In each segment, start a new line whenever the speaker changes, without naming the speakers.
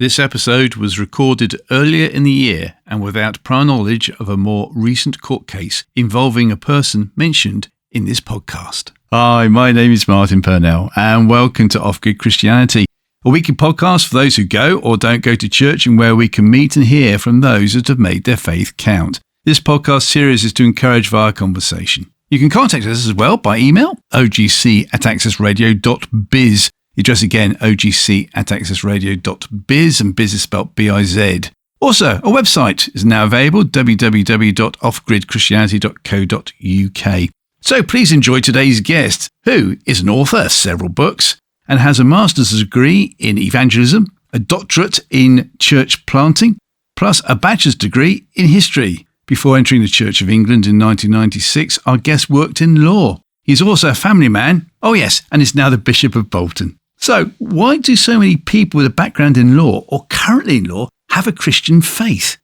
This episode was recorded earlier in the year and without prior knowledge of a more recent court case involving a person mentioned in this podcast. Hi, my name is Martin Purnell and welcome to Off-Grid Christianity, a weekly podcast for those who go or don't go to church and where we can meet and hear from those that have made their faith count. This podcast series is to encourage via conversation. You can contact us as well by email, ogc@accessradio.biz. The address again, ogc@accessradio.biz, and biz is spelled B-I-Z. Also, a website is now available, www.offgridchristianity.co.uk. So please enjoy today's guest, who is an author of several books and has a master's degree in Evangelism, a doctorate in church planting, plus a bachelor's degree in history. Before entering the Church of England in 1996, our guest worked in law. He's also a family man, oh yes, and is now the Bishop of Bolton. So, why do so many people with a background in law or currently in law have a Christian faith?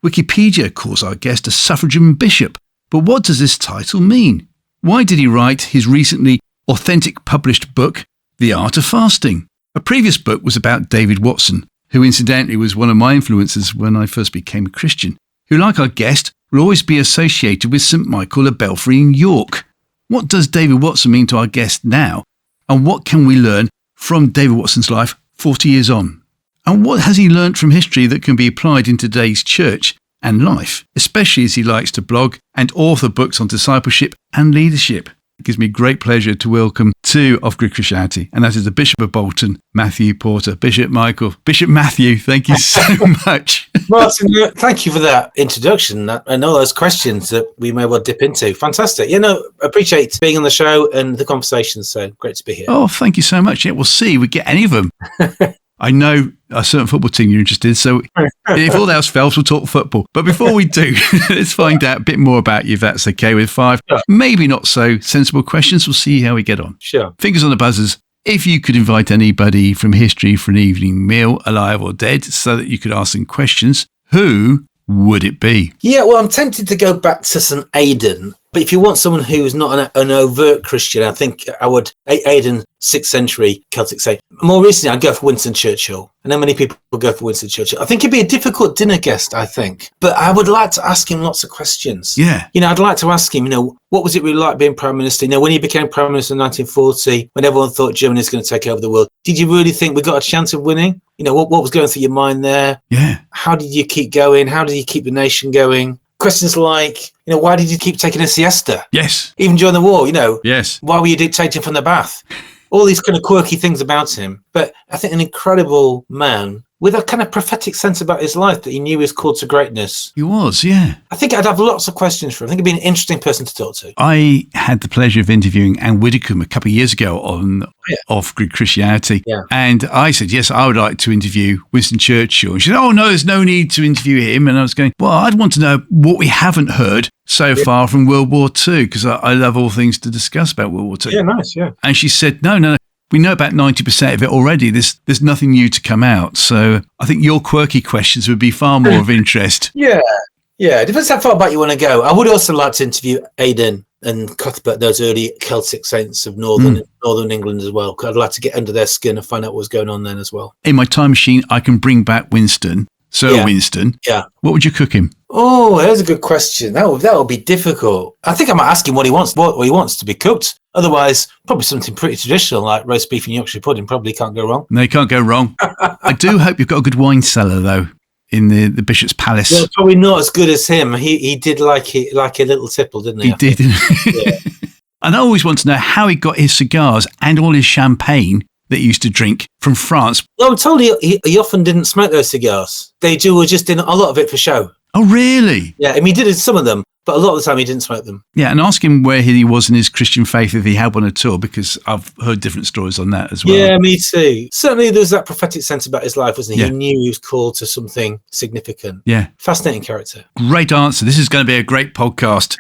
Wikipedia calls our guest a suffragan bishop, but what does this title mean? Why did he write his recently authentic published book, The Art of Fasting? A previous book was about David Watson, who incidentally was one of my influences when I first became a Christian, who, like our guest, will always be associated with St Michael of Belfry in York. What does David Watson mean to our guest now? And what can we learn from David Watson's life 40 years on? And what has he learnt from history that can be applied in today's church and life, especially as he likes to blog and author books on discipleship and leadership? It gives me great pleasure to welcome to Off-Grid Christianity, and that is the Bishop of Bolton, Matthew Porter. Bishop Matthew, thank you so much.
Martin, thank you for that introduction and all those questions that we may well dip into. Fantastic. Appreciate being on the show and the conversation, so great to be here.
Oh, thank you so much. Yeah, we'll see if we get any of them. I know a certain football team you're interested in, so if all else fails, we'll talk football. But before we do, let's find out a bit more about you, if that's okay, with 5 maybe not so sensible questions. We'll see how we get on.
Sure.
Fingers on the buzzers. If you could invite anybody from history for an evening meal, alive or dead, so that you could ask them questions, who would it be?
Yeah, well, I'm tempted to go back to St Aidan. But if you want someone who's not an overt Christian, I think I would, Aidan, 6th century Celtic saint. More recently, I'd go for Winston Churchill. I know many people will go for Winston Churchill. I think he'd be a difficult dinner guest, I think. But I would like to ask him lots of questions.
Yeah.
I'd like to ask him, what was it really like being Prime Minister? When he became Prime Minister in 1940, when everyone thought Germany was going to take over the world, did you really think we got a chance of winning? What was going through your mind there?
Yeah.
How did you keep going? How did you keep the nation going? Questions like, why did you keep taking a siesta?
Yes.
Even during the war,
Yes.
Why were you dictating from the bath? All these kind of quirky things about him. But I think an incredible man with a kind of prophetic sense about his life that he knew he was called to greatness.
He was, yeah.
I think I'd have lots of questions for him. I think he'd be an interesting person to talk to.
I had the pleasure of interviewing Anne Widdecombe a couple of years ago on Off-Grid Christianity.
Yeah.
And I said, yes, I would like to interview Winston Churchill. And she said, oh, no, there's no need to interview him. And I was going, well, I'd want to know what we haven't heard so far from World War II, because I love all things to discuss about World War II.
Yeah, nice, yeah.
And she said, no. We know about 90% of it already. There's nothing new to come out. So I think your quirky questions would be far more of interest.
Yeah. It depends how far back you want to go. I would also like to interview Aidan and Cuthbert, those early Celtic saints of northern England as well. I'd like to get under their skin and find out what was going on then as well.
In my time machine, I can bring back Winston. Winston.
Yeah.
What would you cook him?
Oh, that's a good question. That would be difficult. I think I might ask him what he wants to be cooked. Otherwise, probably something pretty traditional like roast beef and Yorkshire pudding probably can't go wrong.
No, you can't go wrong. I do hope you've got a good wine cellar, though, in the Bishop's Palace.
Well, probably not as good as him. He did like a little tipple, didn't he?
He did. Yeah. And I always want to know how he got his cigars and all his champagne that he used to drink from France.
Well, I'm told he often didn't smoke those cigars. They were just in a lot of it for show.
Oh, really?
Yeah, I mean, he did some of them, but a lot of the time he didn't smoke them.
Yeah, and ask him where he was in his Christian faith, if he had one at all, because I've heard different stories on that as well.
Yeah, me too. Certainly there's that prophetic sense about his life, wasn't he?
Yeah.
He knew he was called to something significant.
Yeah.
Fascinating character.
Great answer. This is going to be a great podcast.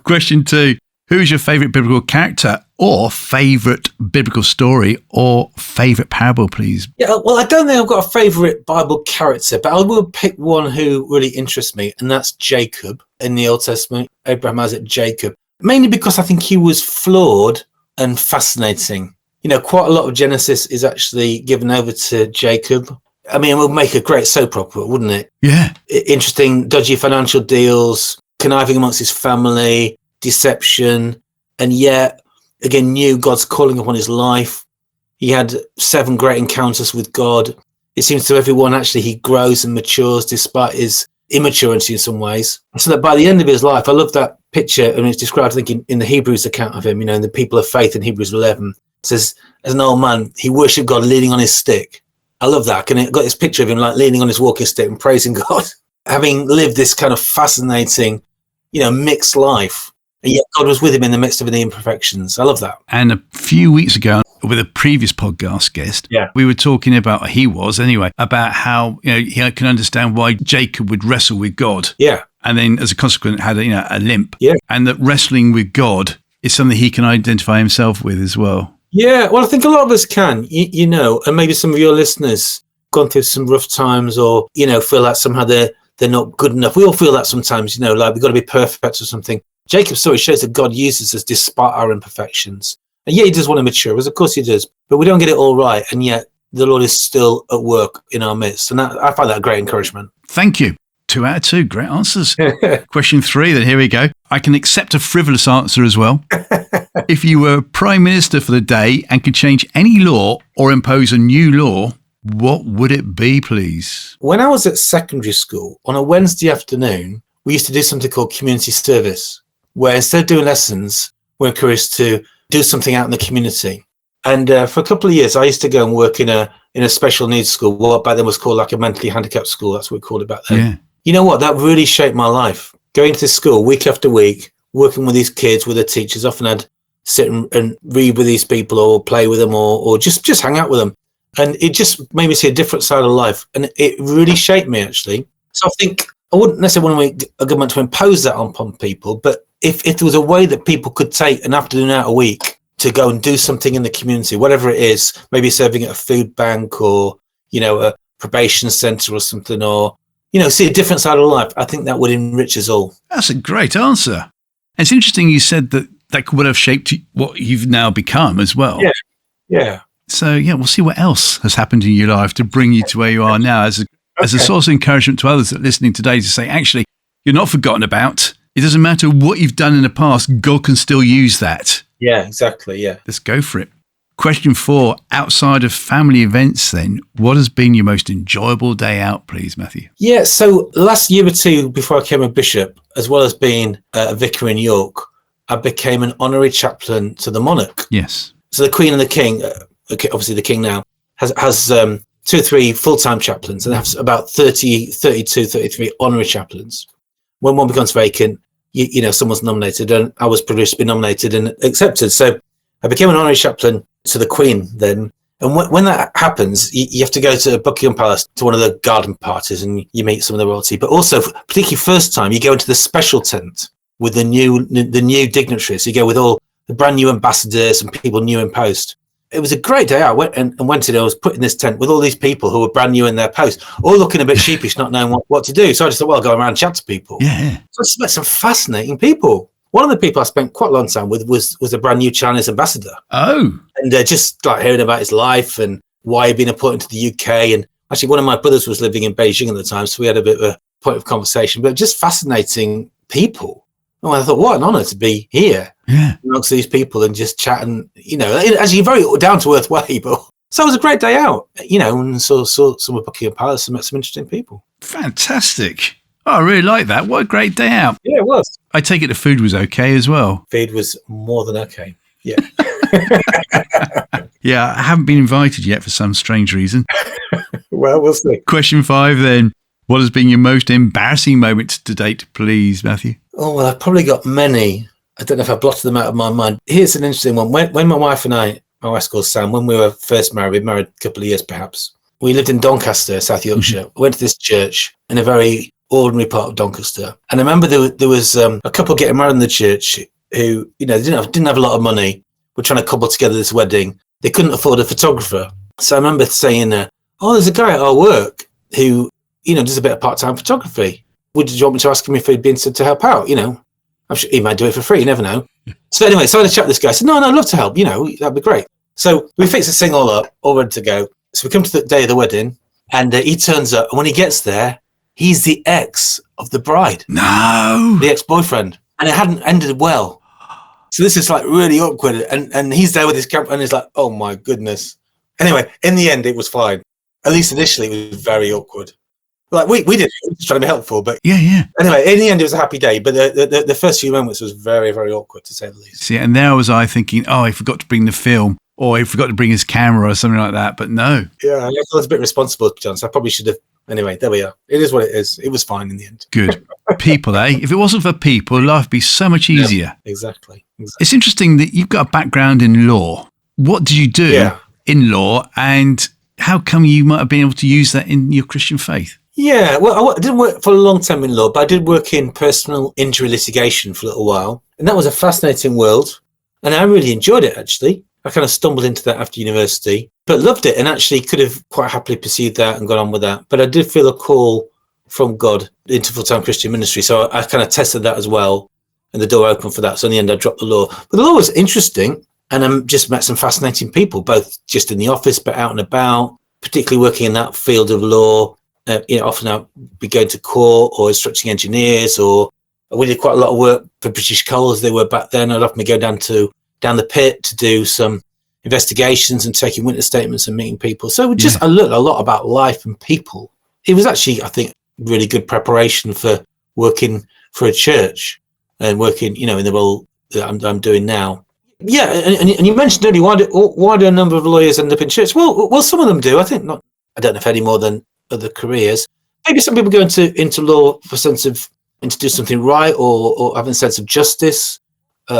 Question 2. Who is your favourite biblical character or favourite biblical story or favourite parable, please?
Yeah, well, I don't think I've got a favourite Bible character, but I will pick one who really interests me, and that's Jacob in the Old Testament. Abraham, Isaac, Jacob. Mainly because I think he was flawed and fascinating. Quite a lot of Genesis is actually given over to Jacob. I mean, it would make a great soap opera, wouldn't it?
Yeah.
Interesting, dodgy financial deals, conniving amongst his family, deception, and yet, again, knew God's calling upon his life. He had 7 great encounters with God. It seems to everyone, actually, he grows and matures despite his immaturity in some ways. So that by the end of his life, I love that picture, and it's described, I think, in the Hebrews account of him, in the people of faith in Hebrews 11. It says, as an old man, he worshipped God leaning on his stick. I love that. And it got this picture of him like leaning on his walking stick and praising God, having lived this kind of fascinating, mixed life. And yet God was with him in the midst of the imperfections. I love that.
And a few weeks ago, with a previous podcast guest, we were talking about, about how he can understand why Jacob would wrestle with God.
Yeah.
And then as a consequence had a limp.
Yeah.
And that wrestling with God is something he can identify himself with as well.
Yeah, well, I think a lot of us can, and maybe some of your listeners gone through some rough times or, feel like somehow they're not good enough. We all feel that sometimes, like we've got to be perfect or something. Jacob's story shows that God uses us despite our imperfections. And yeah, he does want to mature us. Of course he does. But we don't get it all right. And yet the Lord is still at work in our midst. And I find that a great encouragement.
Thank you. 2 out of 2. Great answers. Question 3, then here we go. I can accept a frivolous answer as well. If you were Prime Minister for the day and could change any law or impose a new law, what would it be, please?
When I was at secondary school, on a Wednesday afternoon, we used to do something called community service, where instead of doing lessons, we're encouraged to do something out in the community. And for a couple of years, I used to go and work in a special needs school. What back then was called like a mentally handicapped school. That's what we called it back then.
Yeah.
You know what? That really shaped my life. Going to school week after week, working with these kids, with the teachers, often I'd sit and read with these people or play with them or just hang out with them. And it just made me see a different side of life. And it really shaped me, actually. So I think I wouldn't necessarily want a government to impose that upon people, but if there was a way that people could take an afternoon out a week to go and do something in the community, whatever it is, maybe serving at a food bank or, a probation centre or something, or, see a different side of life, I think that would enrich us all.
That's a great answer. It's interesting you said that would have shaped what you've now become as well.
Yeah.
So, we'll see what else has happened in your life to bring you to where you are now as a source of encouragement to others that are listening today to say, actually, you're not forgotten about. It doesn't matter what you've done in the past. God can still use that.
Yeah, exactly. Yeah.
Let's go for it. Question 4, outside of family events then, what has been your most enjoyable day out, please, Matthew?
Yeah, so last year or two before I became a bishop, as well as being a vicar in York, I became an honorary chaplain to the monarch.
Yes.
So the Queen and the King, obviously the King now, has 2 or 3 full-time chaplains and have about 32, 33 honorary chaplains. When one becomes vacant, someone's nominated, and I was privileged to be nominated and accepted. So I became an honorary chaplain to the Queen then. And when that happens, you have to go to Buckingham Palace to one of the garden parties and you meet some of the royalty. But also, particularly first time, you go into the special tent with the new dignitaries. You go with all the brand new ambassadors and people new in post. It was a great day out. I went in, I was put in this tent with all these people who were brand new in their post, all looking a bit sheepish, not knowing what to do. So I just thought, well, I'll go around and chat to people.
Yeah.
So I just met some fascinating people. One of the people I spent quite a long time with was a brand new Chinese ambassador.
Oh.
And just like hearing about his life and why he'd been appointed to the UK. And actually, one of my brothers was living in Beijing at the time, so we had a bit of a point of conversation, but just fascinating people. And I thought, what an honour to be here amongst these people and just chat and, actually very down-to-earth way. But so it was a great day out, and saw some of Buckingham Palace and met some interesting people.
Fantastic. Oh, I really like that. What a great day out.
Yeah, it was.
I take it the food was okay as well.
Food was more than okay. Yeah.
Yeah, I haven't been invited yet for some strange reason.
Well, we'll see.
Question 5 then. What has been your most embarrassing moment to date, please, Matthew?
Oh, well, I've probably got many. I don't know if I blotted them out of my mind. Here's an interesting one. When my wife and I, my wife's called Sam, when we were first married, we married a couple of years perhaps, we lived in Doncaster, South Yorkshire. We went to this church in a very ordinary part of Doncaster. And I remember there was a couple getting married in the church who, didn't have a lot of money, were trying to cobble together this wedding. They couldn't afford a photographer. So I remember saying, there's a guy at our work who, does a bit of part-time photography. Would you want me to ask him if he'd be interested to help out? I'm sure he might do it for free. You never know. So anyway, so I had a chat with this guy. I said, no, I'd love to help. That'd be great. So we fixed this thing all up, all ready to go. So we come to the day of the wedding. And he turns up. And when he gets there, he's the ex of the bride.
No.
The ex-boyfriend. And it hadn't ended well. So this is like really awkward. And he's there with his camera and he's like, oh my goodness. Anyway, in the end, it was fine. At least initially, it was very awkward. Like we did, we were trying to be helpful, but
yeah.
Anyway, in the end, it was a happy day. But the first few moments was very, very awkward, to say the least.
See, and there was I thinking, oh, he forgot to bring the film, or he forgot to bring his camera, or something like that. But no.
Yeah, I was a bit responsible, to be honest. I probably should have. Anyway, there we are. It is what it is. It was fine in the end.
Good. People, eh? If it wasn't for people, life would be so much easier.
Yeah, exactly.
It's interesting that you've got a background in law. What did you do in law, and how come you might have been able to use that in your Christian faith?
Yeah, well, I didn't work for a long time in law, but I did work in personal injury litigation for a little while. And that was a fascinating world. And I really enjoyed it, actually. I kind of stumbled into that after university, but loved it and actually could have quite happily pursued that and gone on with that. But I did feel a call from God into full-time Christian ministry. So I kind of tested that as well. And the door opened for that. So in the end, I dropped the law. But the law was interesting. And I just met some fascinating people, both just in the office, but out and about, particularly working in that field of law. Often I'd be going to court or instructing engineers, or we did quite a lot of work for British Coal as they were back then. I'd often go down the pit to do some investigations and taking witness statements and meeting people. So I learned a lot about life and people. It was actually, I think, really good preparation for working for a church and working, in the role that I'm doing now. Yeah, and you mentioned earlier, why do a number of lawyers end up in church? Well, some of them do. I think not. I don't know if any more than other careers. Maybe some people go into law for a sense of to do something right or having a sense of justice.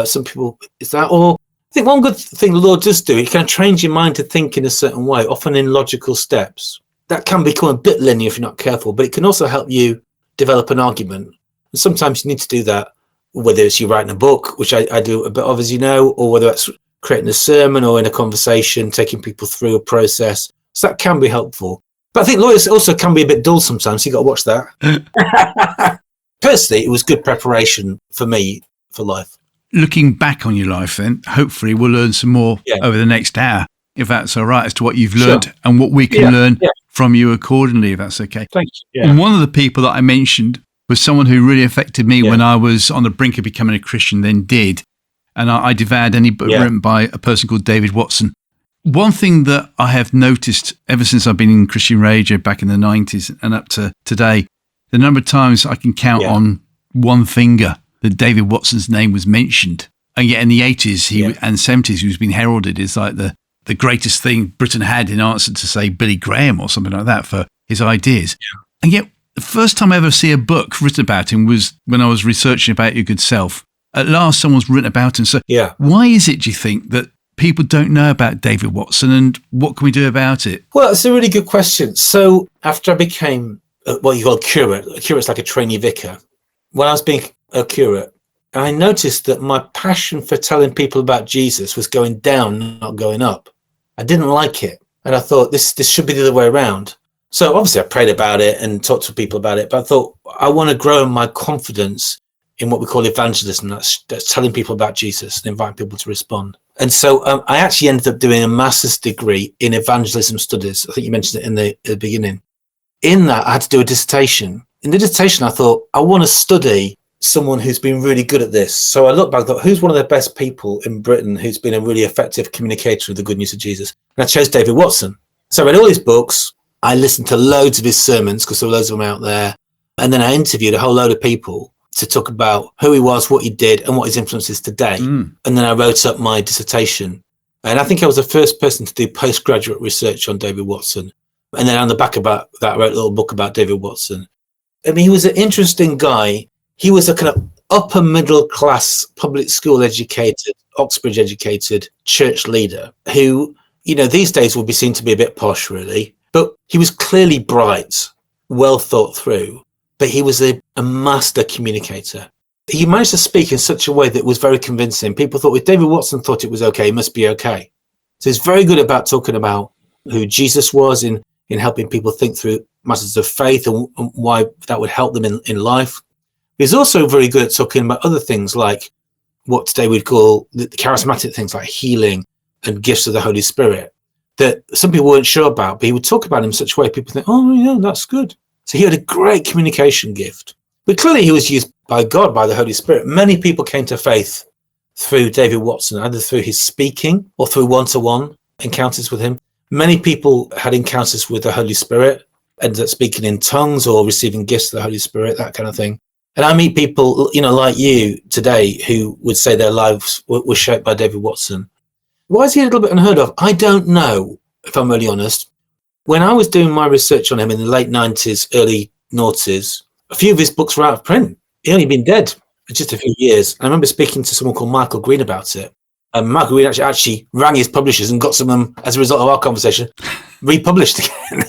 Some people is that. Or I think one good thing the law does do, it kind of trains your mind to think in a certain way, often in logical steps. That can become a bit linear if you're not careful, but it can also help you develop an argument. And sometimes you need to do that, whether it's you writing a book, which I do a bit of, as you know, or whether it's creating a sermon or in a conversation, taking people through a process. So that can be helpful. But I think lawyers also can be a bit dull sometimes. So you got to watch that. Personally, it was good preparation for me for life.
Looking back on your life, then, hopefully we'll learn some more over the next hour, if that's all right, as to what you've learned and what we can learn from you accordingly, if that's okay.
Thank you. Yeah.
And one of the people that I mentioned was someone who really affected me when I was on the brink of becoming a Christian, then did. And I devoured any book written by a person called David Watson. One thing that I have noticed ever since I've been in Christian radio back in the 90s and up to today, the number of times I can count on one finger that David Watson's name was mentioned. And yet in the 80s and 70s, he was being heralded as like the greatest thing Britain had in answer to, say, Billy Graham or something like that for his ideas. Yeah. And yet the first time I ever see a book written about him was when I was researching about Your Good Self. At last, someone's written about him. So why is it, do you think, that people don't know about David Watson, and what can we do about it?
Well, it's a really good question. So after I became what you call a curate's like a trainee vicar. When I was being a curate, I noticed that my passion for telling people about Jesus was going down, not going up. I didn't like it. And I thought this should be the other way around. So obviously I prayed about it and talked to people about it, but I thought I want to grow in my confidence in what we call evangelism. That's telling people about Jesus and inviting people to respond. And so I actually ended up doing a master's degree in evangelism studies. I think you mentioned it in the beginning. In that, I had to do a dissertation. In the dissertation, I thought, I want to study someone who's been really good at this. So I looked back and thought, who's one of the best people in Britain who's been a really effective communicator of the good news of Jesus? And I chose David Watson. So I read all his books. I listened to loads of his sermons because there were loads of them out there. And then I interviewed a whole load of people to talk about who he was, what he did, and what his influence is today. And then I wrote up my dissertation. And I think I was the first person to do postgraduate research on David Watson. And then on the back of that, I wrote a little book about David Watson. I mean, he was an interesting guy. He was a kind of upper middle class, public school educated, Oxbridge educated church leader who, these days would be seen to be a bit posh, really. But he was clearly bright, well thought through. But he was a master communicator. He managed to speak in such a way that was very convincing. People thought if David Watson thought it was okay, it must be okay. So he's very good about talking about who Jesus was in helping people think through matters of faith and why that would help them in life. He's also very good at talking about other things like what today we'd call the charismatic things like healing and gifts of the Holy Spirit. that some people weren't sure about, but he would talk about him in such a way people think, oh, yeah, that's good. So he had a great communication gift. But clearly he was used by God, by the Holy Spirit. Many people came to faith through David Watson, either through his speaking or through one-to-one encounters with him. Many people had encounters with the Holy Spirit, ended up speaking in tongues or receiving gifts of the Holy Spirit, that kind of thing. And I meet people, like you today, who would say their lives were shaped by David Watson. Why is he a little bit unheard of? I don't know, if I'm really honest. When I was doing my research on him in the late 90s, early noughties, a few of his books were out of print. He'd only been dead for just a few years. I remember speaking to someone called Michael Green about it. And Michael Green actually rang his publishers and got some of them, as a result of our conversation, republished again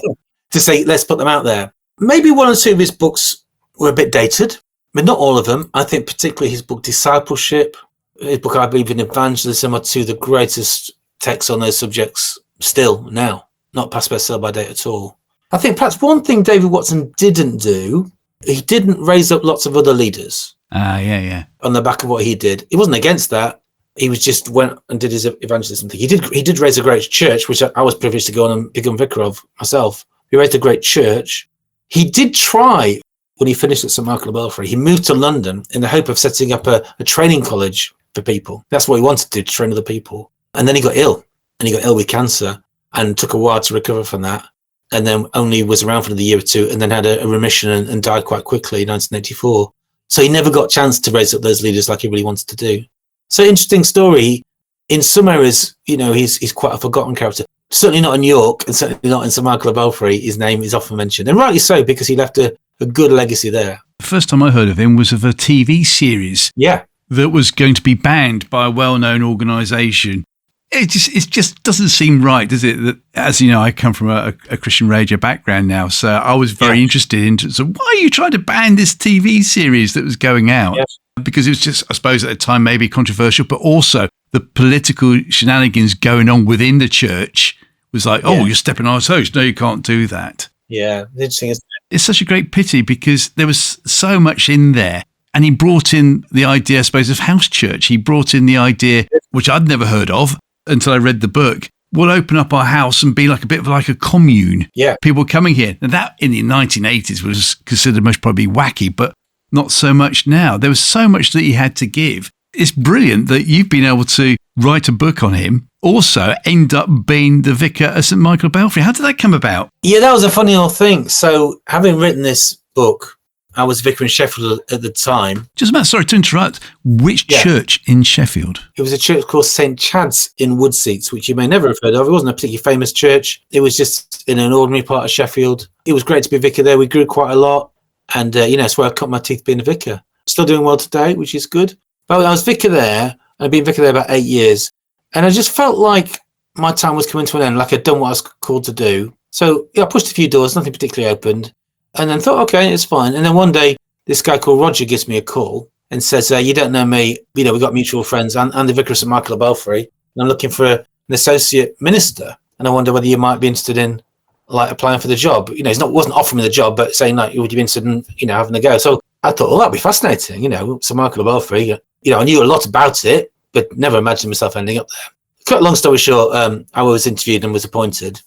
to say, let's put them out there. Maybe one or two of his books were a bit dated, but not all of them. I think particularly his book Discipleship, his book I Believe in Evangelism, are two of the greatest texts on those subjects still now, not past bestseller by date at all. I think perhaps one thing David Watson didn't do, he didn't raise up lots of other leaders.
Yeah.
On the back of what he did. He wasn't against that. He was just went and did his evangelism thing. He did raise a great church, which I was privileged to go on and become vicar of myself. He raised a great church. He did try, when he finished at St Michael of Belfry, he moved to London in the hope of setting up a training college for people. That's what he wanted to do, to train other people. And then he got ill, and he got ill with cancer, and took a while to recover from that. And then only was around for another year or two, and then had a remission and died quite quickly in 1984. So he never got a chance to raise up those leaders like he really wanted to do. So interesting story. In some areas, he's quite a forgotten character. Certainly not in York, and certainly not in St Michael of Belfry. His name is often mentioned, and rightly so, because he left a good legacy there.
The first time I heard of him was of a TV series that was going to be banned by a well-known organisation. It just doesn't seem right, does it? That, as you know, I come from a Christian radio background now, so I was very interested in. So why are you trying to ban this TV series that was going out? Yes. Because it was just, I suppose, at the time maybe controversial, but also the political shenanigans going on within the church was like, oh, you're stepping on our toes. No, you can't do that.
Yeah, interesting.
It's such a great pity because there was so much in there. And he brought in the idea, I suppose, of house church. He brought in the idea, which I'd never heard of until I read the book. We'll open up our house and be like a bit of like a commune.
Yeah.
People coming here. And that in the 1980s was considered most probably wacky, but not so much now. There was so much that he had to give. It's brilliant that you've been able to write a book on him, also end up being the vicar at St Michael of Belfry. How did that come about?
Yeah, that was a funny old thing. So having written this book, I was vicar in Sheffield at the time.
Just about, sorry to interrupt, which church in Sheffield?
It was a church called St Chad's in Woodseats, which you may never have heard of. It wasn't a particularly famous church. It was just in an ordinary part of Sheffield. It was great to be vicar there. We grew quite a lot. And, it's where I cut my teeth being a vicar. Still doing well today, which is good. But I was vicar there. I'd been vicar there about 8 years. And I just felt like my time was coming to an end, like I'd done what I was called to do. So I pushed a few doors, nothing particularly opened. And then thought, okay, it's fine. And then one day, this guy called Roger gives me a call and says, you don't know me. We've got mutual friends. I'm the vicar of St Michael of Belfry. And I'm looking for an associate minister. And I wonder whether you might be interested in applying for the job. Wasn't offering me the job, but saying would you be interested in, having a go? So I thought, that'd be fascinating. St Michael of Belfry, I knew a lot about it, but never imagined myself ending up there. Cut long story short, I was interviewed and was appointed.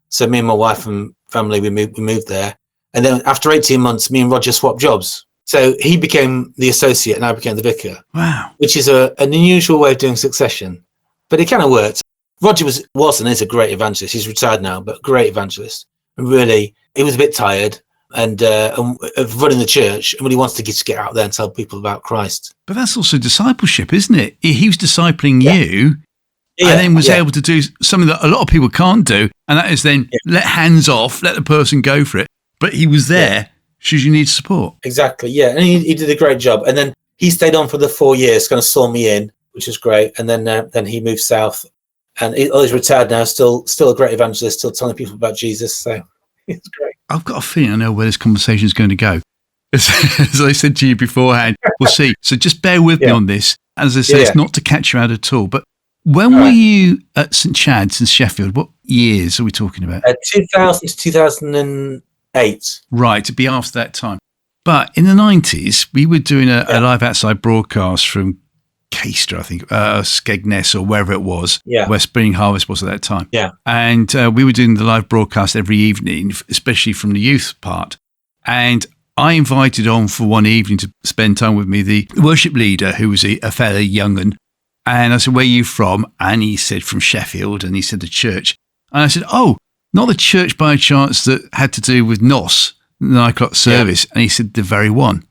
So me and my wife and family, we moved there. And then after 18 months, me and Roger swapped jobs. So he became the associate and I became the vicar.
Wow.
Which is an unusual way of doing succession. But it kind of worked. Roger was and is a great evangelist. He's retired now, but great evangelist. And really, he was a bit tired and of running the church, and really wanted to get out there and tell people about Christ.
But that's also discipleship, isn't it? He was discipling you and then was able to do something that a lot of people can't do, and that is then let hands off, let the person go for it. But he was there should you need support.
Exactly, yeah. And he did a great job. And then he stayed on for the 4 years, kind of saw me in, which was great. And then he moved south. And he's retired now, still a great evangelist, still telling people about Jesus. So it's great.
I've got a feeling I know where this conversation is going to go. As I said to you beforehand, we'll see. So just bear with me on this. As I say, it's not to catch you out at all. But when were you at St Chad's in Sheffield? What years are we talking about?
2000 to 2008.
Right, to be after that time. But in the 90s, we were doing a live outside broadcast from Caister, I think, Skegness or wherever it was,
Yeah.
where Spring Harvest was at that time.
Yeah.
And we were doing the live broadcast every evening, especially from the youth part. And I invited on for one evening to spend time with me the worship leader, who was a fairly young un. And I said, where are you from? And he said, from Sheffield. And he said, the church. And I said, oh, not the church by chance that had to do with NOS, the 9 o'clock service. Yeah. And he said, the very one.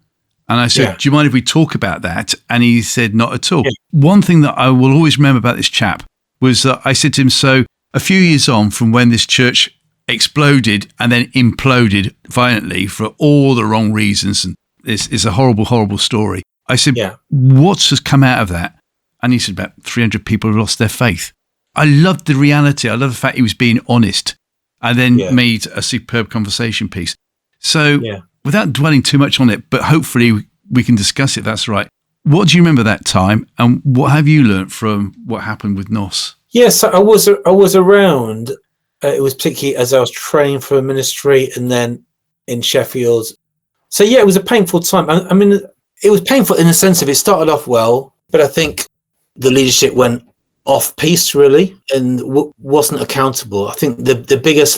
And I said, do you mind if we talk about that? And he said, not at all. Yeah. One thing that I will always remember about this chap was that I said to him, so a few years on from when this church exploded and then imploded violently for all the wrong reasons, and it's a horrible, horrible story. I said, what has come out of that? And he said, about 300 people have lost their faith. I loved the reality. I love the fact he was being honest and then made a superb conversation piece. So without dwelling too much on it, but hopefully we can discuss it, that's right. What do you remember that time, and what have you learnt from what happened with NOS?
Yes, I was around. It was particularly as I was training for a ministry and then in Sheffield. So, it was a painful time. I mean, it was painful in the sense of it started off well, but I think the leadership went off piece, really, and wasn't accountable. I think the biggest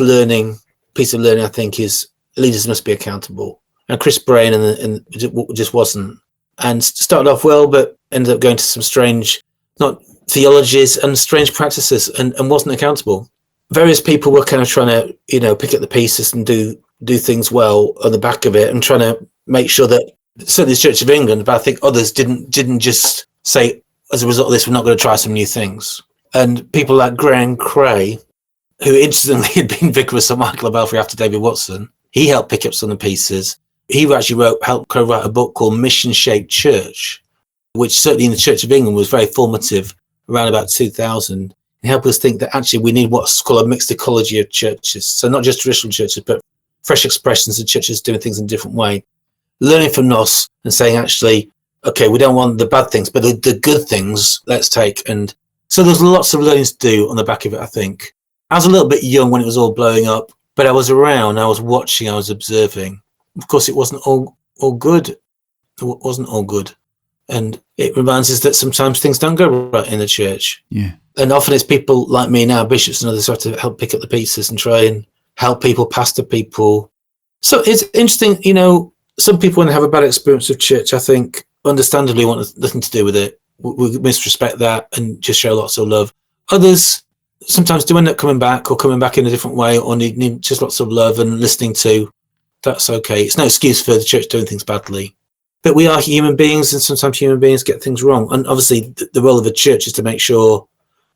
piece of learning, I think, is leaders must be accountable. And Chris Brain and just wasn't. And started off well, but ended up going to some strange, not theologies and strange practices, and wasn't accountable. Various people were kind of trying to, pick up the pieces and do things well on the back of it, and trying to make sure that certainly the Church of England, but I think others didn't just say, as a result of this, we're not going to try some new things. And people like Graham Cray, who interestingly had been vicar of St Michael of Belfry after David Watson, he helped pick up some of the pieces. He actually helped co-write a book called Mission Shaped Church, which certainly in the Church of England was very formative around about 2000. And help us think that actually we need what's called a mixed ecology of churches. So not just traditional churches, but fresh expressions of churches doing things in a different way. Learning from NOS and saying, actually, okay, we don't want the bad things, but the good things, let's take. And so there's lots of learning to do on the back of it, I think. I was a little bit young when it was all blowing up, but I was around, I was watching, I was observing. Of course, it wasn't all good. It wasn't all good. And it reminds us that sometimes things don't go right in the church.
Yeah.
And often it's people like me now, bishops and others, who have to help pick up the pieces and try and help people, pastor people. So it's interesting, some people, when they have a bad experience of church, I think, understandably want nothing to do with it. We misrespect that and just show lots of love. Others sometimes do end up coming back in a different way, or need just lots of love and listening to. That's okay. It's no excuse for the church doing things badly. But we are human beings, and sometimes human beings get things wrong. And obviously the role of a church is to make sure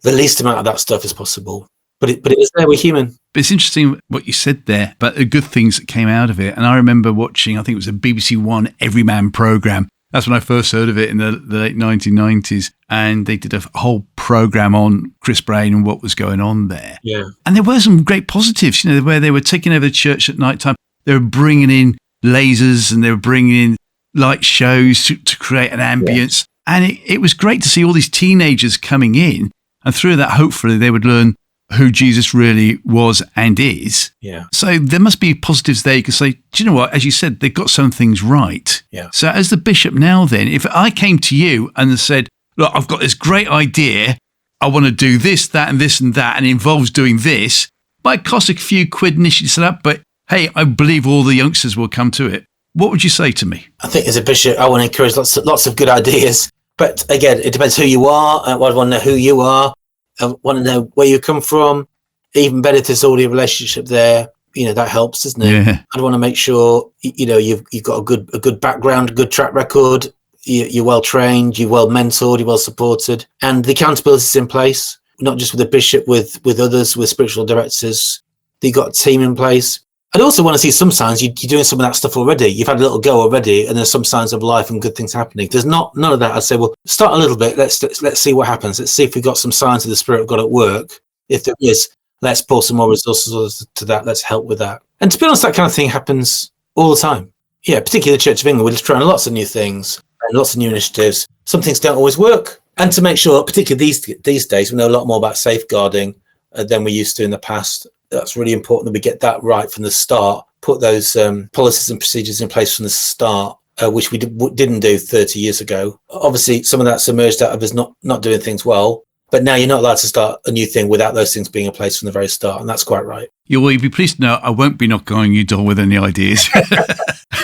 the least amount of that stuff is possible. But it is there, we're human.
But it's interesting what you said there, but the good things that came out of it. And I remember watching, I think it was a BBC One Everyman programme. That's when I first heard of it in the late 1990s. And they did a whole programme on Chris Brain and what was going on there.
Yeah.
And there were some great positives, where they were taking over the church at night time. They were bringing in lasers and they were bringing in light shows to create an ambience. Yeah. And it was great to see all these teenagers coming in. And through that, hopefully, they would learn who Jesus really was and is.
Yeah.
So there must be positives there. You can say, do you know what? As you said, they've got some things right.
Yeah.
So as the bishop now then, if I came to you and said, look, I've got this great idea. I want to do this, that, and this and that, and it involves doing this. Might cost a few quid initially to set up, but hey, I believe all the youngsters will come to it. What would you say to me?
I think as a bishop, I want to encourage lots of good ideas. But again, it depends who you are. I want to know who you are. I want to know where you come from. Even better if there's already a relationship there. That helps, doesn't it?
Yeah.
I want to make sure, you've got a good background, a good track record. You're well trained, you're well mentored, you're well supported. And the accountability is in place, not just with the bishop, with others, with spiritual directors. You've got a team in place. I'd also want to see some signs you're doing some of that stuff already. You've had a little go already, and there's some signs of life and good things happening. There's none of that. I'd say, well, start a little bit. Let's see what happens. Let's see if we've got some signs of the Spirit of God at work. If there is, let's pour some more resources to that. Let's help with that. And to be honest, that kind of thing happens all the time. Yeah, particularly the Church of England. We're just trying lots of new things and lots of new initiatives. Some things don't always work. And to make sure, particularly these days, we know a lot more about safeguarding than we used to in the past. That's really important that we get that right from the start, put those policies and procedures in place from the start. which we didn't do 30 years ago. Obviously, some of that's emerged out of us not doing things well. But now you're not allowed to start a new thing without those things being in place from the very start. And that's quite right.
You'll be pleased to know I won't be knocking on your door with any ideas.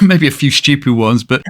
Maybe a few stupid ones, but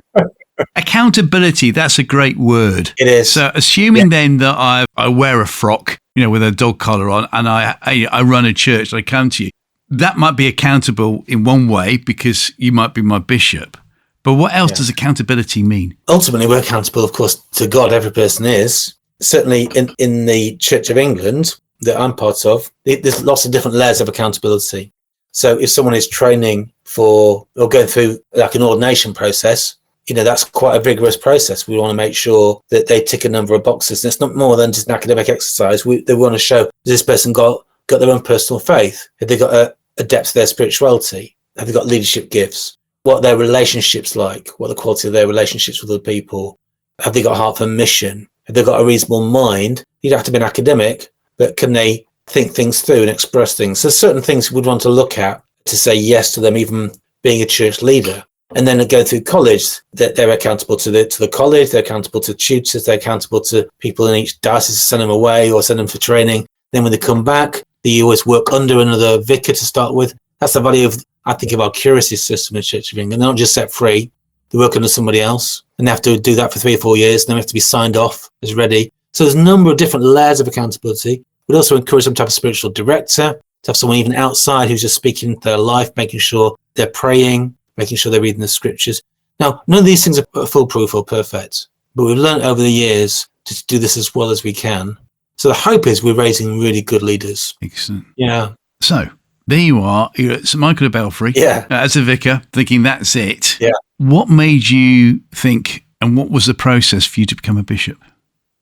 accountability, that's a great word.
It is.
So assuming then that I wear a frock, with a dog collar on, and I run a church, I come to you, that might be accountable in one way because you might be my bishop. But what else does accountability mean?
Ultimately, we're accountable, of course, to God. Every person is. Certainly in the Church of England that I'm part of, there's lots of different layers of accountability. So if someone is training for or going through like an ordination process, that's quite a vigorous process. We want to make sure that they tick a number of boxes. And it's not more than just an academic exercise. They want to show, has this person got their own personal faith? Have they got a depth of their spirituality? Have they got leadership gifts? What are their relationships like? What are the quality of their relationships with other people? Have they got a heart for mission? Have they got a reasonable mind? You don't have to be an academic, but can they think things through and express things? So certain things we'd want to look at to say yes to them, even being a church leader. And then go through college, that they're accountable to the college, they're accountable to tutors, they're accountable to people in each diocese to send them away or send them for training. Then when they come back, they always work under another vicar to start with. That's the value of, I think, of our curacy system in Church of England. They're not just set free. They work under somebody else, and they have to do that for 3 or 4 years, and then they have to be signed off as ready. So there's a number of different layers of accountability. We'd also encourage them to have a spiritual director, to have someone even outside who's just speaking into their life, making sure they're praying, making sure they're reading the scriptures. Now, none of these things are foolproof or perfect, but we've learned over the years to do this as well as we can. So the hope is we're raising really good leaders.
Excellent.
Yeah.
So there you are. You're at St Michael of Belfry as a vicar, thinking that's it.
Yeah.
What made you think, and what was the process for you to become a bishop?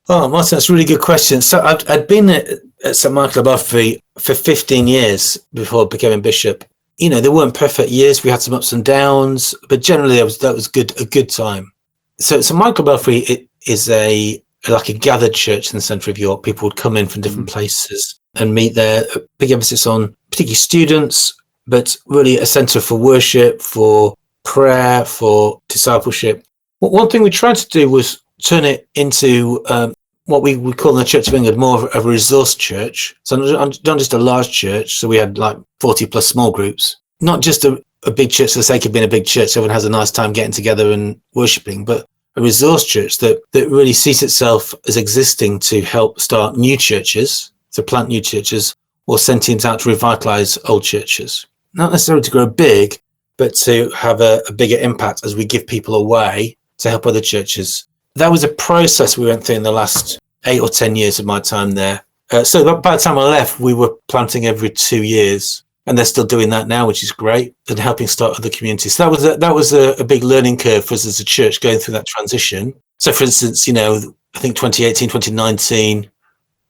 Oh, Martin, that's a really good question. So I'd been at St Michael of Belfry for 15 years before becoming bishop. There weren't perfect years. We had some ups and downs, but generally that was a good time. So St Michael of Belfry, it is like a gathered church in the centre of York. People would come in from different places and meet there. A big emphasis on particularly students, but really a centre for worship, for prayer, for discipleship. One thing we tried to do was turn it into what we would call in the Church of England more of a resource church. So not just a large church. So we had like 40 plus small groups, not just a big church for the sake of being a big church. So everyone has a nice time getting together and worshipping, but a resource church that really sees itself as existing to help start new churches, to plant new churches, or send teams out to revitalize old churches. Not necessarily to grow big, but to have a bigger impact as we give people away to help other churches. That was a process we went through in the last 8 or 10 years of my time there. So by the time I left, we were planting every 2 years, and they're still doing that now, which is great, and helping start other communities. So that was a big learning curve for us as a church going through that transition. So for instance, I think 2018, 2019,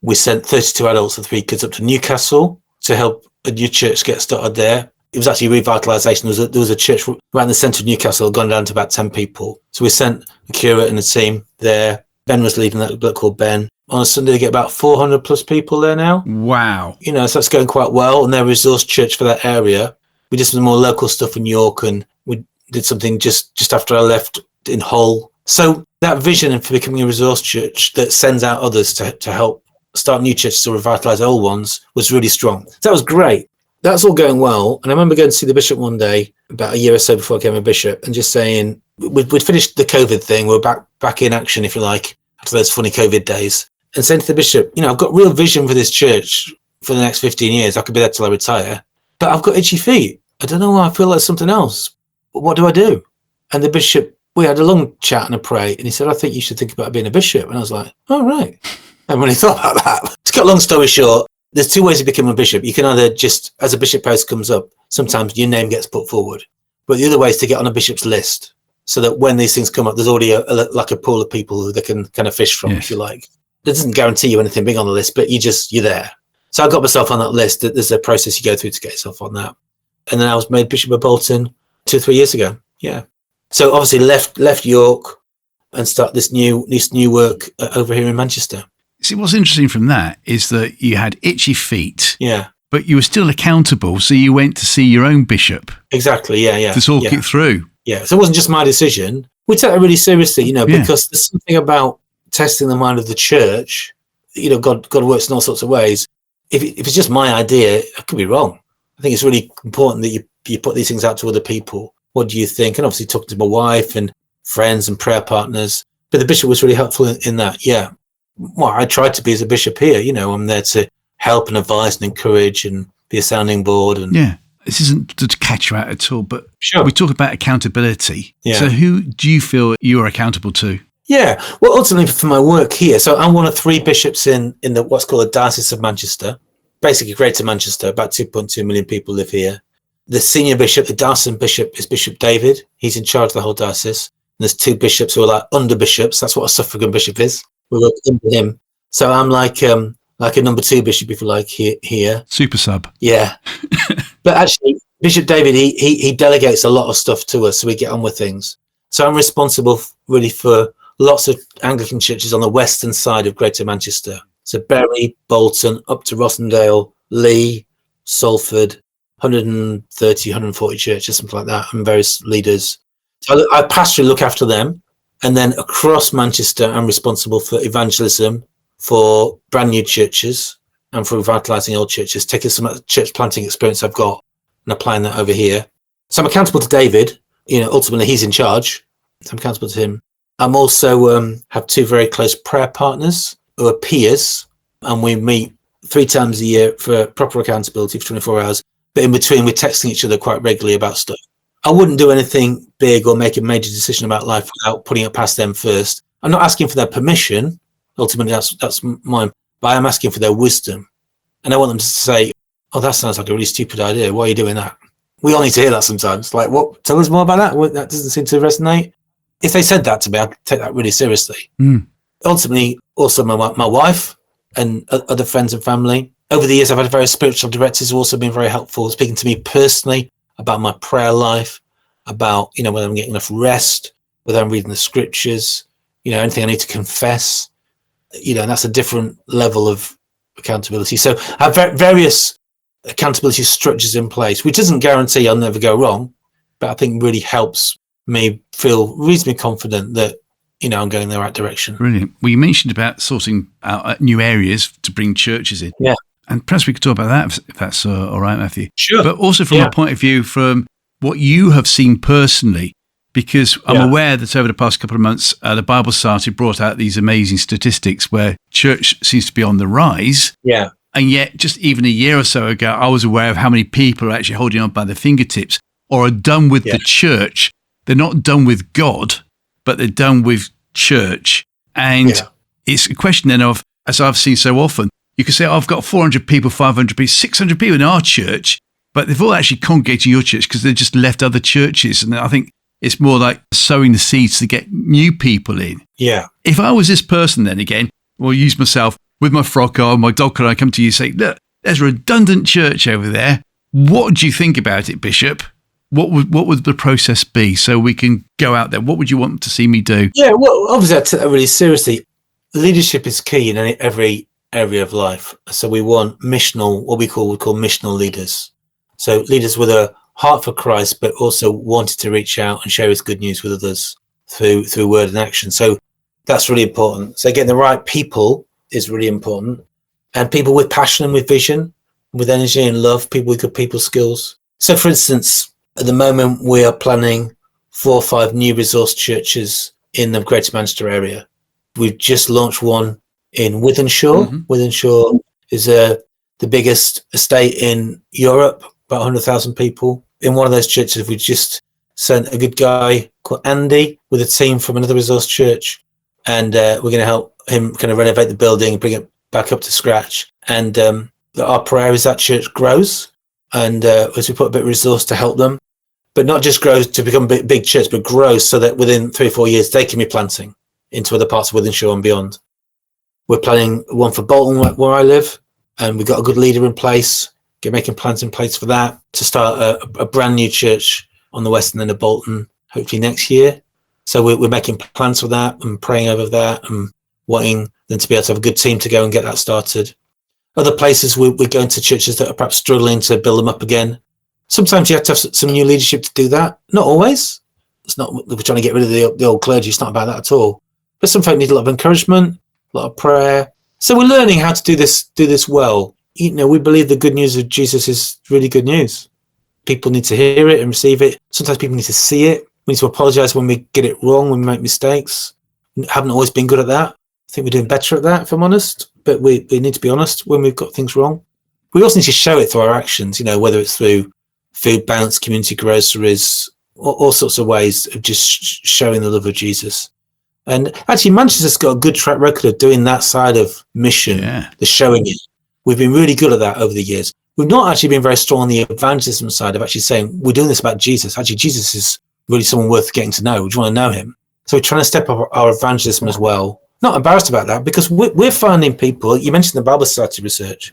we sent 32 adults and 3 kids up to Newcastle to help a new church get started there. It was actually revitalisation. There was a church right in the centre of Newcastle, gone down to about 10 people. So we sent a curate and a team there. Ben was leading that bloke called Ben. On a Sunday, they get about 400 plus people there now.
Wow.
So that's going quite well. And they're a resource church for that area. We did some more local stuff in York, and we did something just after I left in Hull. So that vision for becoming a resource church that sends out others to help start new churches or revitalise old ones was really strong. So that was great. That's all going well. And I remember going to see the bishop one day, about a year or so before I became a bishop, and just saying, we'd finished the COVID thing. We're back in action, if you like, after those funny COVID days. And saying to the bishop, I've got real vision for this church for the next 15 years. I could be there till I retire. But I've got itchy feet. I don't know why I feel like something else. What do I do? And the bishop, we had a long chat and a pray. And he said, I think you should think about being a bishop. And I was like, oh, right. I haven't really thought about that. To cut a long story short, there's 2 ways to become a bishop. You can either just, as a bishop post comes up, sometimes your name gets put forward. But the other way is to get on a bishop's list, so that when these things come up, there's already a pool of people who they can kind of fish from, if you like. It doesn't guarantee you anything being on the list, but you're there. So I got myself on that list. There's a process you go through to get yourself on that. And then I was made Bishop of Bolton 2 or 3 years ago. Yeah. So obviously left York and start this new work over here in Manchester.
See, what's interesting from that is that you had itchy feet.
Yeah.
But you were still accountable, so you went to see your own bishop.
Exactly, yeah.
To talk it through.
Yeah, so it wasn't just my decision. We take that really seriously,
Yeah.
because there's something about testing the mind of the church. God works in all sorts of ways. If it's just my idea, I could be wrong. I think it's really important that you put these things out to other people. What do you think? And obviously talking to my wife and friends and prayer partners. But the bishop was really helpful in that. Yeah. Well, I tried to be as a bishop here. I'm there to help and advise and encourage and be a sounding board. And
yeah. This isn't to catch you out at all, but
sure.
We talk about accountability.
Yeah.
So who do you feel you are accountable to?
Yeah, well, ultimately for my work here, so I'm one of 3 bishops in the what's called the Diocese of Manchester, basically Greater Manchester. About 2.2 million people live here. The senior bishop, the diocesan bishop, is Bishop David. He's in charge of the whole diocese. And there's 2 bishops who are like under bishops. That's what a suffragan bishop is. We work under him. So I'm like a number 2 bishop, if you like, here.
Super sub.
Yeah, but actually, Bishop David he delegates a lot of stuff to us, so we get on with things. So I'm responsible really for lots of Anglican churches on the western side of Greater Manchester. So Bury, Bolton, up to Rossendale, Lee, Salford, 130, 140 churches, something like that, and various leaders. So I pastorally look after them. And then across Manchester, I'm responsible for evangelism, for brand new churches, and for revitalising old churches, taking some church planting experience I've got and applying that over here. So I'm accountable to David. Ultimately, he's in charge. So I'm accountable to him. I'm also have 2 very close prayer partners who are peers, and we meet 3 times a year for proper accountability for 24 hours. But in between, we're texting each other quite regularly about stuff. I wouldn't do anything big or make a major decision about life without putting it past them first. I'm not asking for their permission. Ultimately, that's mine. But I am asking for their wisdom. And I want them to say, oh, that sounds like a really stupid idea. Why are you doing that? We all need to hear that sometimes. Like, what? Tell us more about that. Well, that doesn't seem to resonate. If they said that to me, I'd take that really seriously. Ultimately, also my wife and other friends and family. Over the years, I've had various spiritual directors who have also been very helpful, speaking to me personally about my prayer life, about, whether I'm getting enough rest, whether I'm reading the scriptures, anything I need to confess, and that's a different level of accountability. So I have various accountability structures in place, which doesn't guarantee I'll never go wrong, but I think really helps me feel reasonably confident that, I'm going in the right direction.
Brilliant. Well, you mentioned about sorting out new areas to bring churches in.
Yeah.
And perhaps we could talk about that, if that's all right, Matthew.
Sure.
But also from a point of view from what you have seen personally, because I'm aware that over the past couple of months, the Bible Society brought out these amazing statistics where church seems to be on the rise.
Yeah.
And yet, just even a year or so ago, I was aware of how many people are actually holding on by their fingertips or are done with the church. They're not done with God, but they're done with church. And it's a question then of, as I've seen so often, you can say, I've got 400 people, 500 people, 600 people in our church, but they've all actually congregated in your church because they've just left other churches. And I think it's more like sowing the seeds to get new people in.
Yeah.
If I was this person then again, we'll use myself with my frock on, my dog, could I come to you and say, look, there's a redundant church over there. What do you think about it, Bishop? What would the process be so we can go out there? What would you want to see me do?
Yeah, well, obviously I take that really seriously. Leadership is key in every area of life. So we want what we call missional leaders. So leaders with a heart for Christ, but also wanted to reach out and share his good news with others through word and action. So that's really important. So getting the right people is really important. And people with passion and with vision, with energy and love, people with good people skills. So for instance, at the moment, we are planning 4 or 5 new resource churches in the Greater Manchester area. We've just launched one in Wythenshawe. Mm-hmm. Wythenshawe is the biggest estate in Europe, about 100,000 people. In one of those churches, we just sent a good guy called Andy with a team from another resource church. And we're going to help him kind of renovate the building and bring it back up to scratch. And our prayer is that church grows. And as we put a bit of resource to help them, but not just grows to become a big church, but grows so that within 3 or 4 years, they can be planting into other parts of Wythenshawe and beyond. We're planning one for Bolton, where I live, and we've got a good leader in place, making plans in place for that, to start a brand new church on the western end of Bolton, hopefully next year. So we're making plans for that and praying over that and wanting them to be able to have a good team to go and get that started. Other places, we're going to churches that are perhaps struggling to build them up again. Sometimes you have to have some new leadership to do that. Not always. It's not we're trying to get rid of the old clergy. It's not about that at all. But some folk need a lot of encouragement, a lot of prayer. So we're learning how to do this well. You know, we believe the good news of Jesus is really good news. People need to hear it and receive it. Sometimes people need to see it. We need to apologize when we get it wrong, when we make mistakes. We haven't always been good at that. I think we're doing better at that, if I'm honest. But we need to be honest when we've got things wrong. We also need to show it through our actions, you know, whether it's through food banks, community groceries, all sorts of ways of just showing the love of Jesus. And actually, Manchester's got a good track record of doing that side of mission, the showing it. We've been really good at that over the years. We've not actually been very strong on the evangelism side of actually saying, we're doing this about Jesus. Actually, Jesus is really someone worth getting to know. Do you want to know him? So we're trying to step up our evangelism as well. Not embarrassed about that, because we're finding people, you mentioned the Bible Society research,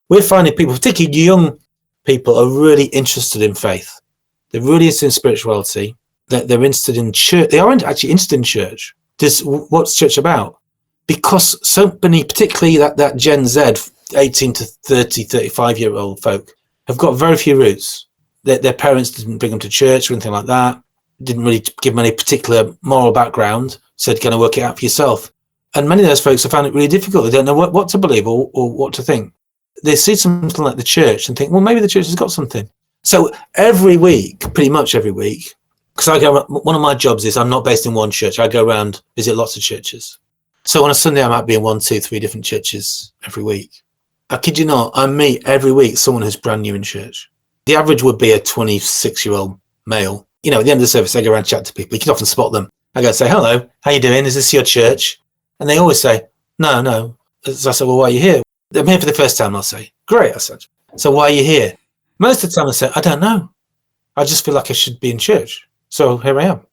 we're finding people, particularly young people, are really interested in faith. They're really interested in spirituality. They're interested in church. They aren't actually interested in church. What's church about? Because so many, particularly that Gen Z, 18 to 30, 35-year-old folk, have got very few roots. Their parents didn't bring them to church or anything like that. Didn't really give them any particular moral background. Said, kind of work it out for yourself. And many of those folks have found it really difficult. They don't know what to believe or what to think. They see something like the church and think, well, maybe the church has got something. So every week, pretty much every week, because one of my jobs is I'm not based in one church. I go around, visit lots of churches. So on a Sunday, I might be in 1, 2, 3 different churches every week. I kid you not, I meet every week someone who's brand new in church. The average would be a 26-year-old male. You know, at the end of the service, I go around and chat to people. You can often spot them. I go and say, hello, how you doing? Is this your church? And they always say, no. So I said, well, why are you here? I'm here for the first time, I'll say. Great, I said. So why are you here? Most of the time I say, I don't know. I just feel like I should be in church. So here I am.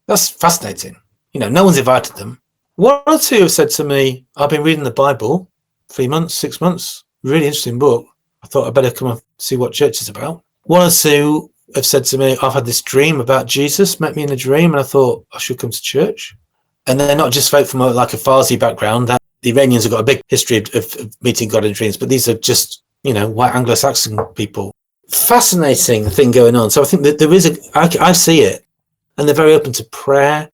That's fascinating. You know, no one's invited them. One or two have said to me, I've been reading the Bible 3 months, 6 months. Really interesting book. I thought I'd better come and see what church is about. One or two have said to me, I've had this dream about Jesus, met me in a dream, and I thought I should come to church. And they're not just folk from like a Farsi background. The Iranians have got a big history of meeting God in dreams, but these are just, you know, white Anglo-Saxon people. Fascinating thing going on. So I think that there is I see it, and they're very open to prayer.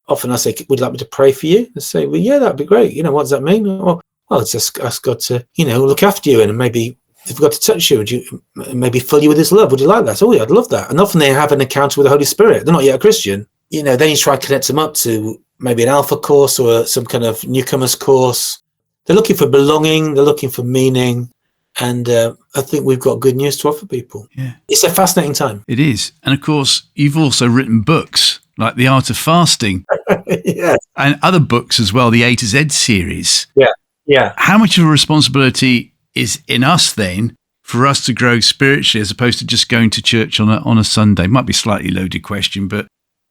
Often I say, would you like me to pray for you? They say, well, yeah, that'd be great. You know, what does that mean? Well, it's just ask God to, you know, look after you, and maybe if God to touch you, would you maybe fill you with his love? Would you like that? Oh, yeah, I'd love that. And often they have an encounter with the Holy Spirit. They're not yet a Christian. You know, then you try and connect them up to maybe an alpha course or some kind of newcomers course. They're looking for belonging. They're looking for meaning. And I think we've got good news to offer people.
Yeah,
it's a fascinating time.
It is. And of course, you've also written books like The Art of Fasting.
Yeah.
And other books as well, the A to Z series.
Yeah.
How much of a responsibility is in us then for us to grow spiritually as opposed to just going to church on a Sunday? Might be a slightly loaded question,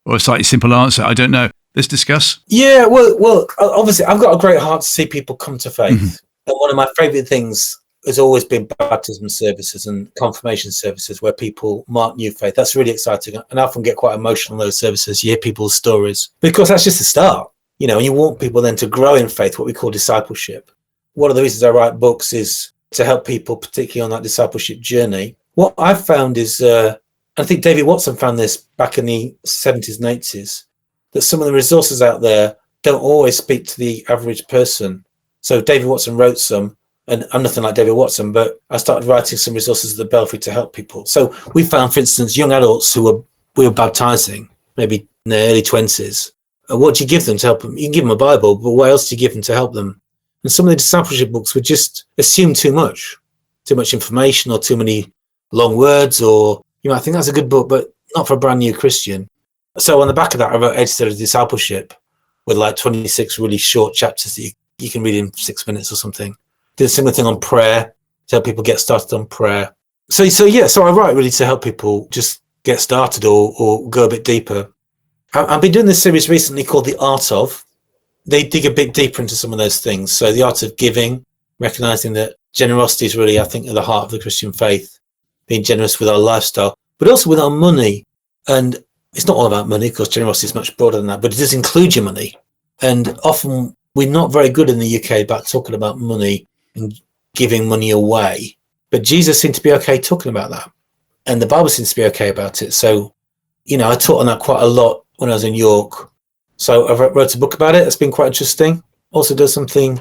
or a slightly simple answer. I don't know. Let's discuss.
Yeah, well, obviously, I've got a great heart to see people come to faith. Mm-hmm. And one of my favourite things has always been baptism services and confirmation services where people mark new faith. That's really exciting. And I often get quite emotional in those services. You hear people's stories because that's just the start. You know, and you want people then to grow in faith, what we call discipleship. One of the reasons I write books is to help people, particularly on that discipleship journey. What I've found is, I think David Watson found this back in the 70s and 80s, that some of the resources out there don't always speak to the average person. So David Watson wrote some, and I'm nothing like David Watson, but I started writing some resources at the Belfry to help people. So we found, for instance, young adults we were baptizing, maybe in their early 20s. What do you give them to help them? You can give them a Bible, but what else do you give them to help them? And some of the discipleship books would just assume too much information or too many long words, or you might think that's a good book, but not for a brand new Christian. So on the back of that, I wrote Edited of Discipleship with like 26 really short chapters that you can read in 6 minutes or something. Did a similar thing on prayer to help people get started on prayer. So I write really to help people just get started or go a bit deeper. I've been doing this series recently called The Art of. They dig a bit deeper into some of those things. So the art of giving, recognizing that generosity is really, I think, at the heart of the Christian faith, being generous with our lifestyle, but also with our money. And it's not all about money, because generosity is much broader than that, but it does include your money. And often we're not very good in the UK about talking about money and giving money away. But Jesus seemed to be okay talking about that. And the Bible seems to be okay about it. So, you know, I taught on that quite a lot when I was in York. So I wrote a book about it. It's been quite interesting. Also does something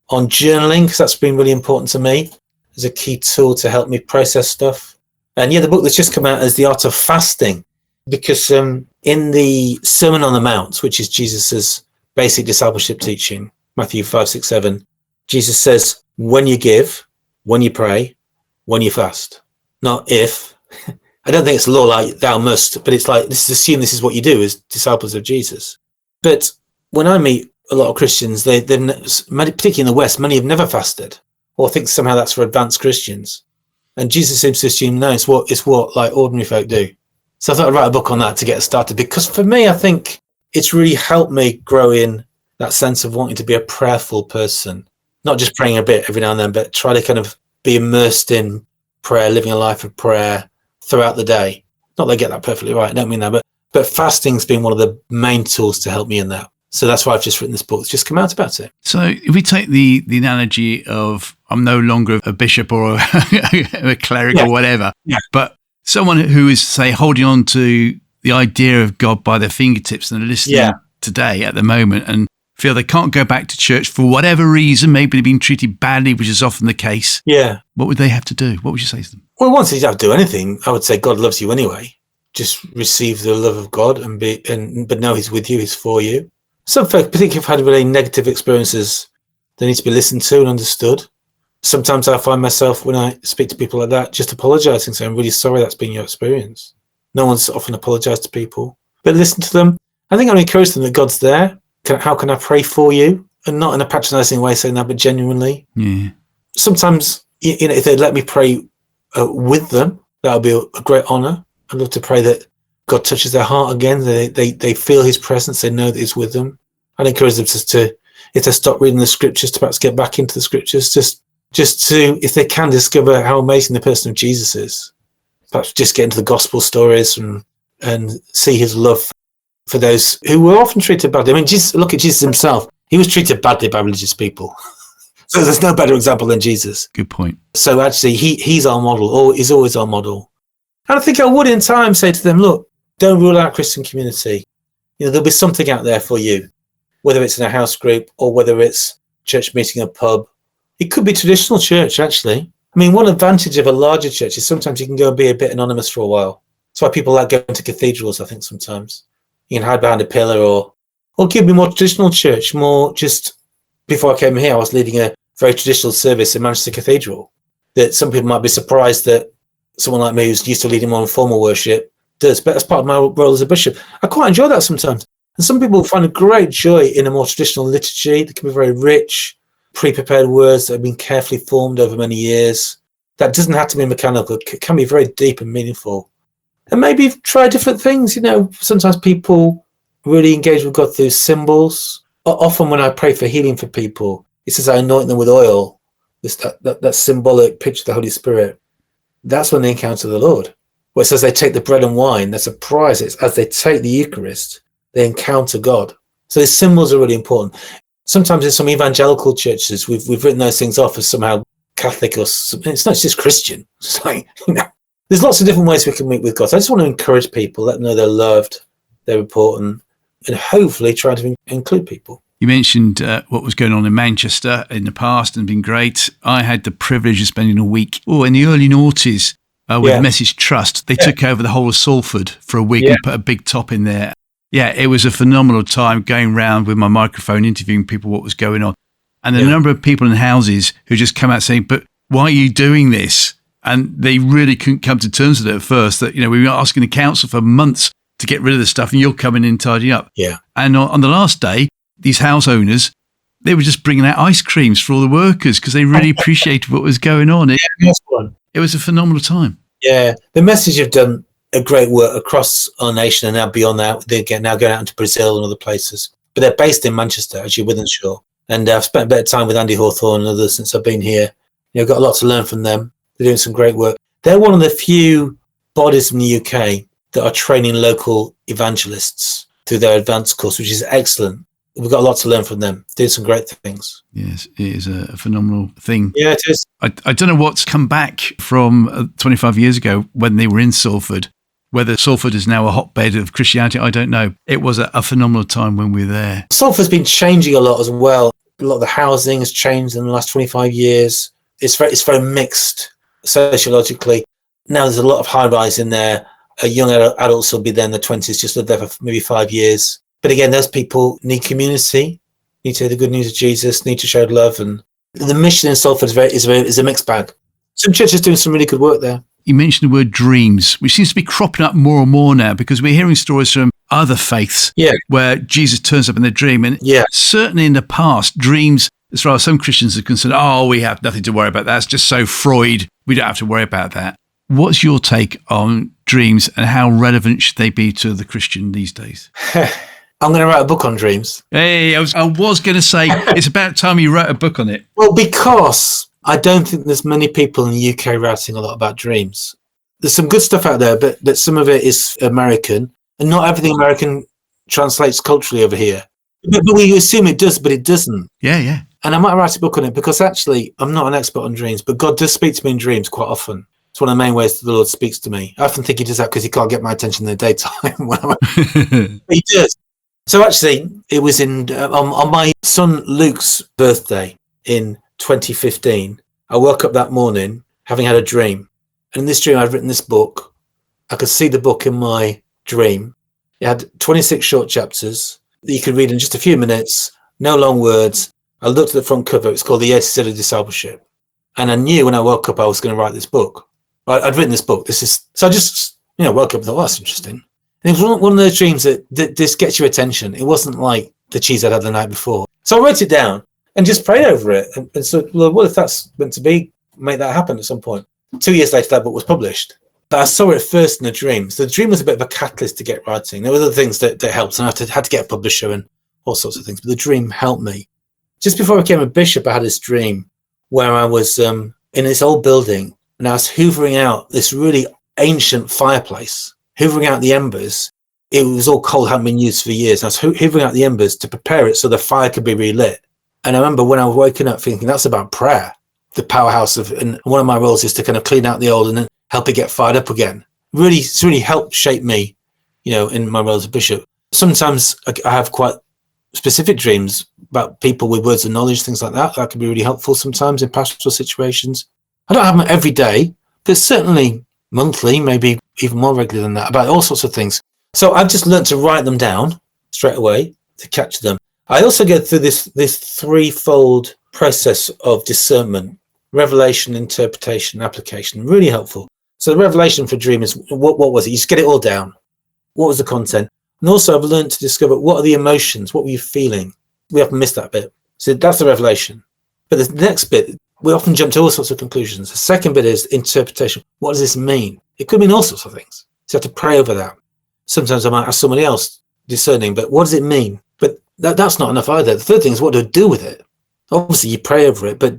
on journaling, because that's been really important to me as a key tool to help me process stuff. And yeah, the book that's just come out is The Art of Fasting, because in the Sermon on the Mount, which is Jesus's basic discipleship teaching, Matthew 5, 6, 7, Jesus says, when you give, when you pray, when you fast. Not if. I don't think it's a law like thou must, but it's like, this is what you do as disciples of Jesus. But when I meet a lot of Christians, particularly in the West, many have never fasted, or think somehow that's for advanced Christians. And Jesus seems to assume, no, it's what like ordinary folk do. So I thought I'd write a book on that to get us started, because for me, I think it's really helped me grow in that sense of wanting to be a prayerful person, not just praying a bit every now and then, but try to kind of be immersed in prayer, living a life of prayer throughout the day. Not that I get that perfectly right, I don't mean that, but fasting's been one of the main tools to help me in that. So that's why I've just written this book. It's just come out about it.
So if we take the analogy of I'm no longer a bishop or a cleric or whatever, but someone who is, say, holding on to the idea of God by their fingertips and are listening today at the moment and feel they can't go back to church for whatever reason, maybe they've been treated badly, which is often the case.
Yeah.
What would they have to do? What would you say to them?
Well, once you don't have to do anything, I would say God loves you anyway. Just receive the love of God but know He's with you, He's for you. Some folk, particularly if you've had really negative experiences, they need to be listened to and understood. Sometimes I find myself, when I speak to people like that, just apologising, saying, I'm really sorry that's been your experience. No one's often apologised to people. But listen to them. I think I encourage them that God's there. How can I pray for you? And not in a patronising way saying that, but genuinely.
Yeah.
Sometimes, if they'd let me pray with them, that would be a great honour. I'd love to pray that God touches their heart again. They feel His presence. They know that He's with them. I'd encourage them to, if they stop reading the scriptures, to perhaps get back into the scriptures, just to, if they can, discover how amazing the person of Jesus is. Perhaps just get into the gospel stories and see His love for those who were often treated badly. I mean, look at Jesus Himself. He was treated badly by religious people. So there's no better example than Jesus.
Good point.
So actually, he's our model, or is always our model. And I think I would in time say to them, look, don't rule out Christian community. There'll be something out there for you, whether it's in a house group or whether it's church meeting, a pub. It could be traditional church, actually. I mean, one advantage of a larger church is sometimes you can go and be a bit anonymous for a while. That's why people like going to cathedrals, I think, sometimes. You can hide behind a pillar or give me more traditional church, more just, before I came here, I was leading a very traditional service in Manchester Cathedral, that some people might be surprised that someone like me who's used to leading more informal worship does, but as part of my role as a bishop, I quite enjoy that sometimes. And some people find a great joy in a more traditional liturgy that can be very rich, pre-prepared words that have been carefully formed over many years. That doesn't have to be mechanical. It can be very deep and meaningful. And maybe try different things. Sometimes people really engage with God through symbols. Often when I pray for healing for people, it says I anoint them with oil. That symbolic picture of the Holy Spirit. That's when they encounter the Lord. Where it says they take the bread and wine, that's a prize. It's as they take the Eucharist, they encounter God. So these symbols are really important. Sometimes in some evangelical churches, we've written those things off as somehow Catholic or something. It's not just Christian. It's like, there's lots of different ways we can meet with God. So I just want to encourage people, let them know they're loved, they're important, and hopefully try to include people.
You mentioned what was going on in Manchester in the past and been great. I had the privilege of spending a week in the early noughties with Message Trust. They took over the whole of Salford for a week and put a big top in there. Yeah, it was a phenomenal time going around with my microphone, interviewing people what was going on. And the number of people in houses who just come out saying, but why are you doing this? And they really couldn't come to terms with it at first, that, we were asking the council for months to get rid of the stuff and you're coming in and tidying up.
Yeah.
And on the last day, these house owners, they were just bringing out ice creams for all the workers because they really appreciated what was going on. It was a phenomenal time.
Yeah. The Message have done a great work across our nation and now beyond that. They're now going out into Brazil and other places. But they're based in Manchester, actually, Wythenshawe. And I've spent a bit of time with Andy Hawthorne and others since I've been here. I've got a lot to learn from them. They're doing some great work. They're one of the few bodies in the UK that are training local evangelists through their advanced course, which is excellent. We've got a lot to learn from them. Doing some great things.
Yes, it is a phenomenal thing.
Yeah, it is.
I don't know what's come back from 25 years ago when they were in Salford. Whether Salford is now a hotbed of Christianity, I don't know. It was a phenomenal time when we were there.
Salford's been changing a lot as well. A lot of the housing has changed in the last 25 years. It's very mixed sociologically. Now there's a lot of high-rise in there. Young adults will be there in their 20s, just lived there for maybe 5 years. But again, those people need community, need to hear the good news of Jesus, need to show love. And the mission in Salford is a mixed bag. Some churches doing some really good work there.
You mentioned the word dreams, which seems to be cropping up more and more now because we're hearing stories from other faiths where Jesus turns up in their dream. And certainly in the past, dreams, as far as some Christians are concerned, we have nothing to worry about. That's just so Freud. We don't have to worry about that. What's your take on dreams and how relevant should they be to the Christian these days?
I'm going to write a book on dreams.
Hey, I was going to say, it's about time you wrote a book on it.
Well, because I don't think there's many people in the UK writing a lot about dreams. There's some good stuff out there, but some of it is American, and not everything American translates culturally over here. But we assume it does, but it doesn't.
Yeah.
And I might write a book on it because actually I'm not an expert on dreams, but God does speak to me in dreams quite often. It's one of the main ways that the Lord speaks to me. I often think he does that because he can't get my attention in the daytime. But he does. So actually, it was on my son Luke's birthday in 2015. I woke up that morning having had a dream. And in this dream, I'd written this book. I could see the book in my dream. It had 26 short chapters that you could read in just a few minutes, no long words. I looked at the front cover. It's called The A to Z of Discipleship. And I knew when I woke up, I was going to write this book. I'd written this book. So I just, woke up and thought, that's interesting. And it was one of those dreams that just gets your attention. It wasn't like the cheese I'd had the night before. So I wrote it down and just prayed over it. And so, well, what if that's meant to be? Make that happen at some point. 2 years later, that book was published. But I saw it first in a dream. So the dream was a bit of a catalyst to get writing. There were other things that helped, and I had to get a publisher and all sorts of things. But the dream helped me. Just before I became a bishop, I had this dream where I was in this old building, and I was hoovering out this really ancient fireplace, hoovering out the embers. It was all cold, hadn't been used for years. And I was hoovering out the embers to prepare it so the fire could be relit. And I remember when I was waking up thinking, that's about prayer, the powerhouse of, and one of my roles is to kind of clean out the old and then help it get fired up again. It's really helped shape me, in my role as a bishop. Sometimes I have quite specific dreams about people with words of knowledge, things like that. That can be really helpful sometimes in pastoral situations. I don't have them every day, but certainly monthly, maybe even more regular than that, about all sorts of things. So I've just learned to write them down straight away to catch them. I also go through this threefold process of discernment: revelation, interpretation, application. Really helpful. So the revelation for dream is what was it? You just get it all down. What was the content? And also I've learned to discover what are the emotions, what were you feeling? We often miss that bit. So that's the revelation. But the next bit, we often jump to all sorts of conclusions. The second bit is interpretation. What does this mean? It could mean all sorts of things. So you have to pray over that. Sometimes I might ask somebody else discerning, but what does it mean? But that's not enough either. The third thing is what do I do with it? Obviously you pray over it, but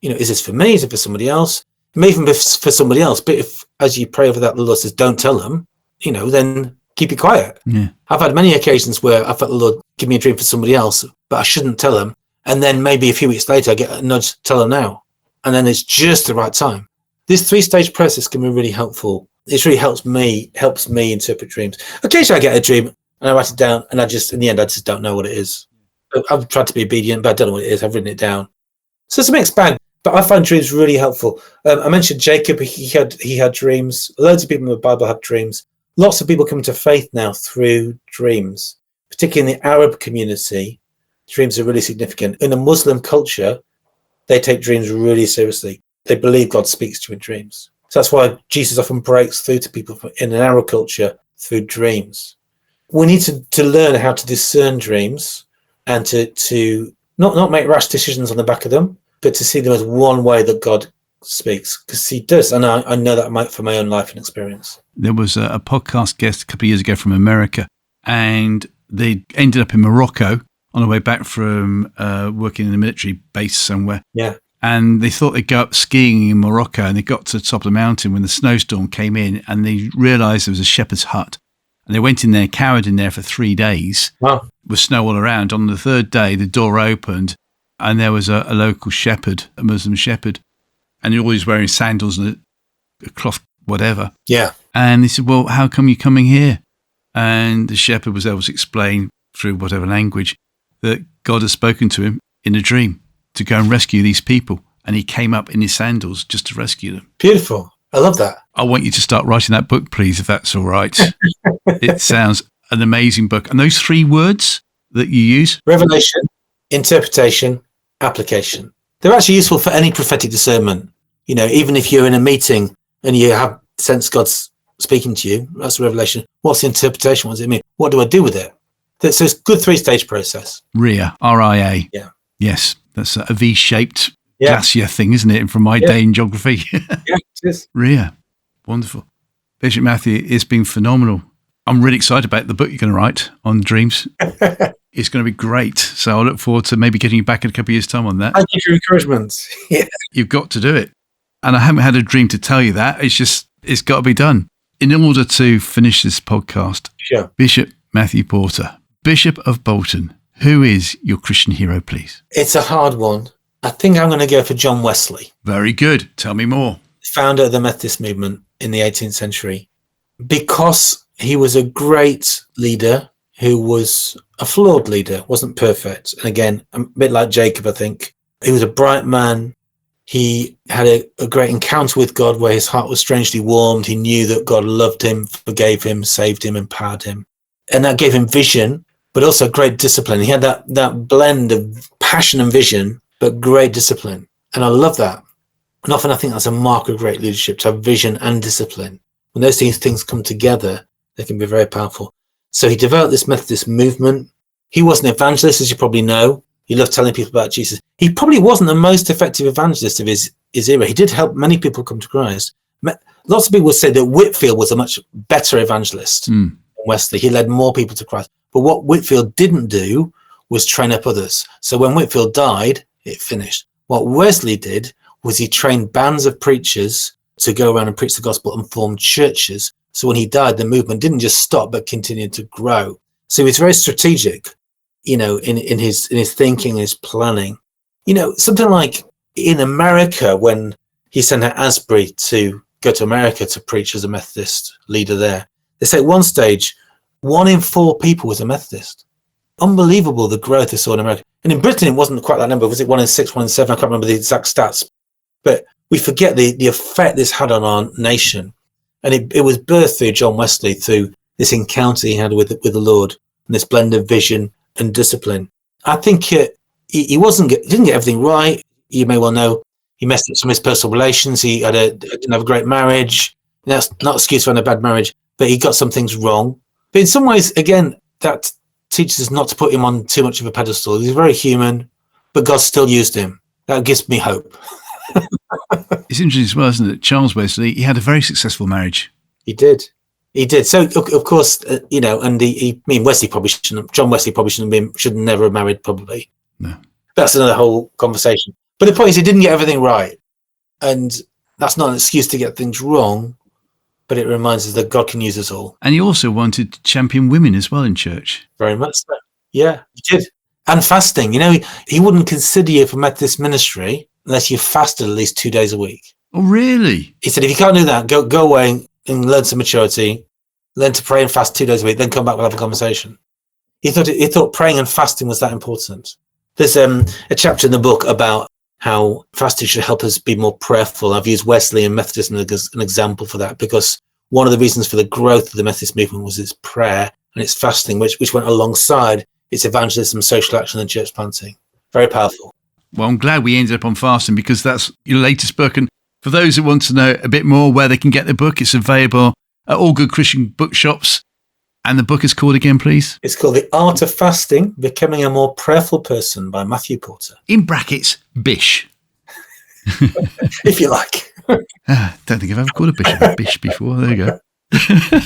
is this for me? Is it for somebody else? It may even be for somebody else, but if as you pray over that, the Lord says, don't tell them, then keep it quiet.
Yeah.
I've had many occasions where I felt the Lord give me a dream for somebody else, but I shouldn't tell them. And then maybe a few weeks later, I get a nudge to tell them now. And then it's just the right time. This 3-stage process can be really helpful. It really helps me interpret dreams. Occasionally I get a dream and I write it down and in the end, I just don't know what it is. I've tried to be obedient, but I don't know what it is. I've written it down. So it's a mixed bag, but I find dreams really helpful. I mentioned Jacob. He had dreams. Loads of people in the Bible have dreams. Lots of people come to faith now through dreams, particularly in the Arab community. Dreams are really significant. In a Muslim culture, they take dreams really seriously. They believe God speaks to you in dreams. So that's why Jesus often breaks through to people in an Arab culture through dreams. We need to learn how to discern dreams and to not make rash decisions on the back of them, but to see them as one way that God speaks, because he does. And I know that from my own life and experience.
There was a podcast guest a couple of years ago from America, and they ended up in Morocco on the way back from working in a military base somewhere.
Yeah.
And they thought they'd go up skiing in Morocco, and they got to the top of the mountain when the snowstorm came in, and they realised there was a shepherd's hut. And they went in there, cowered in there for 3 days.
Wow.
With snow all around. On the third day, the door opened, and there was a local shepherd, a Muslim shepherd, and he was wearing sandals and a cloth whatever.
Yeah.
And he said, well, how come you're coming here? And the shepherd was able to explain through whatever language that God had spoken to him in a dream to go and rescue these people. And he came up in his sandals just to rescue them.
Beautiful. I love that.
I want you to start writing that book, please, if that's all right. It sounds an amazing book. And those 3 words that you use?
Revelation, interpretation, application. They're actually useful for any prophetic discernment. You know, even if you're in a meeting and you have sense God's speaking to you, that's the revelation. What's the interpretation? What does it mean? What do I do with it? So it's a good 3-stage process.
RIA, R-I-A.
Yeah.
Yes, that's a V-shaped glacier thing, isn't it? From my day in geography.
Yeah, it is.
RIA. Wonderful. Bishop Matthew, it's been phenomenal. I'm really excited about the book you're going to write on dreams. It's going to be great. So I look forward to maybe getting you back in a couple of years' time on that.
Thank you for your encouragement. Yeah.
You've got to do it. And I haven't had a dream to tell you that. It's got to be done. In order to finish this podcast,
Sure.
Bishop Matthew Porter, Bishop of Bolton, who is your Christian hero, please?
It's a hard one. I think I'm going to go for John Wesley,
Very good. Tell me more.
founder of the Methodist movement in the 18th century, because he was a great leader who was a flawed leader, wasn't perfect. And again, a bit like Jacob, I think. He was a bright man. He had a great encounter with God where his heart was strangely warmed. He knew that God loved him, forgave him, saved him, empowered him. And that gave him vision, but also great discipline. He had that blend of passion and vision, but great discipline. And I love that. And often I think that's a mark of great leadership, to have vision and discipline. When those things come together, they can be very powerful. So he developed this Methodist movement. He was an evangelist, as you probably know. He loved telling people about Jesus. He probably wasn't the most effective evangelist of his era. He did help many people come to Christ. Lots of people would say that Whitefield was a much better evangelist than Wesley. He led more people to Christ. But what Whitefield didn't do was train up others. So when Whitefield died, it finished. What Wesley did was he trained bands of preachers to go around and preach the gospel and form churches. So when he died, the movement didn't just stop, but continued to grow. So he was very strategic, you know, in his thinking, his planning. You know, something like in America, when he sent out Asbury to go to America to preach as a Methodist leader there, they say at one stage, 1 in 4 people was a Methodist. Unbelievable, the growth they saw in America. And in Britain, it wasn't quite that number. Was it 1 in 6, 1 in 7? I can't remember the exact stats. But we forget the effect this had on our nation. And it was birthed through John Wesley, through this encounter he had with the Lord, and this blend of vision and discipline. I think he didn't get everything right. You may well know he messed up some of his personal relations. He didn't have a great marriage. That's not an excuse for having a bad marriage, but he got some things wrong. But in some ways, again, that teaches us not to put him on too much of a pedestal. He's very human, but God still used him. That gives me hope.
It's interesting as well, isn't it? Charles Wesley, he had a very successful marriage.
He did. So, of course, you know, and Wesley probably shouldn't. John Wesley probably should never have married, probably.
No.
That's another whole conversation. But the point is, he didn't get everything right. And that's not an excuse to get things wrong, but it reminds us that God can use us all.
And he also wanted to champion women as well in church.
Very much so. Yeah, he did. And fasting. You know, he wouldn't consider you for Methodist ministry unless you fasted at least 2 days a week.
Oh, really?
He said, if you can't do that, go away and learn some maturity, learn to pray and fast 2 days a week, then come back and have a conversation. He thought praying and fasting was that important. There's a chapter in the book about how fasting should help us be more prayerful. I've used Wesley and Methodism as an example for that, because one of the reasons for the growth of the Methodist movement was its prayer and its fasting, which went alongside its evangelism, social action, and church planting. Very powerful.
Well, I'm glad we ended up on fasting, because that's your latest book. And for those who want to know a bit more where they can get the book, it's available at all good Christian bookshops. And the book is called again, please?
It's called The Art of Fasting, Becoming a More Prayerful Person by Matthew Porter.
In brackets, Bish.
If you like.
Don't think I've ever called a bishop a bish before. There you go.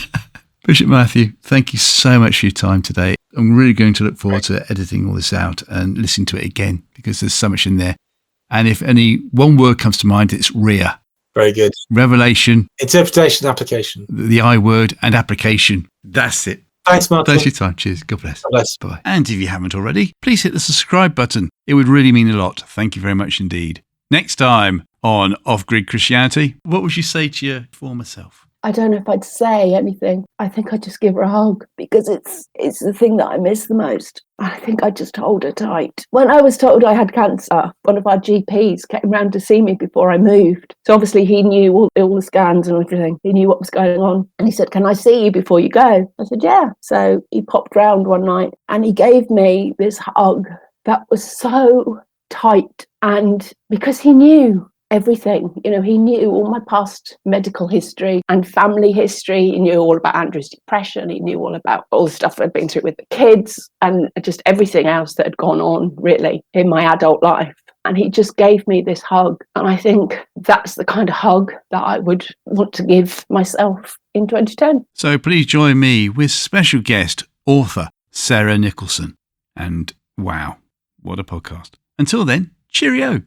Bishop Matthew, thank you so much for your time today. I'm really going to look forward to editing all this out and listening to it again, because there's so much in there. And if any one word comes to mind, it's RIA.
Very good.
Revelation.
Interpretation, application.
The I word and application. That's it.
Thanks, Martin.
Thanks for your time. Cheers. God bless.
God bless.
Bye. And if you haven't already, please hit the subscribe button. It would really mean a lot. Thank you very much indeed. Next time on Off-Grid Christianity, what would you say to your former self?
I don't know if I'd say anything. I think I'd just give her a hug because it's the thing that I miss the most. I think I'd just hold her tight. When I was told I had cancer, one of our GPs came round to see me before I moved. So obviously he knew all the scans and everything. He knew what was going on. And he said, "Can I see you before you go?" I said, "Yeah." So he popped round one night and he gave me this hug that was so tight. And because he knew everything, he knew all my past medical history and family history. He knew all about Andrew's depression. He knew all about all the stuff I'd been through with the kids and just everything else that had gone on really in my adult life. And he just gave me this hug. And I think that's the kind of hug that I would want to give myself in 2010.
So please join me with special guest, author Sarah Nicholson. And wow, what a podcast. Until then, cheerio.